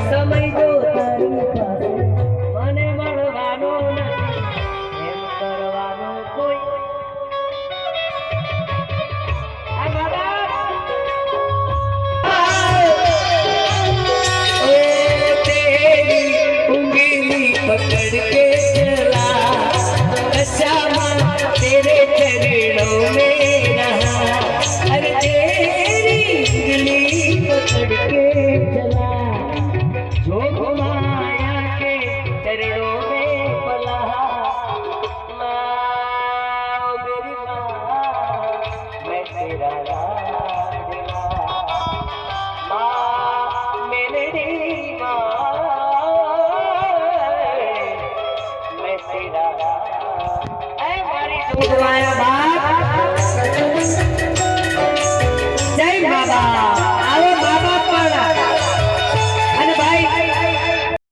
સમય જો તારી પાસે મને મળવાનો નથી એમ કરવાનો કોઈ આ બાબા ओ तेरी उंगली पकड़ के चला श्यामा तेरे चरणों में रहा अरे तेरी उंगली पकड़ के चला जो घुमाया के चरणों में पला माँ मेरी माँ मैं तेरा लाडला माँ मेरी माँ मैं तेरा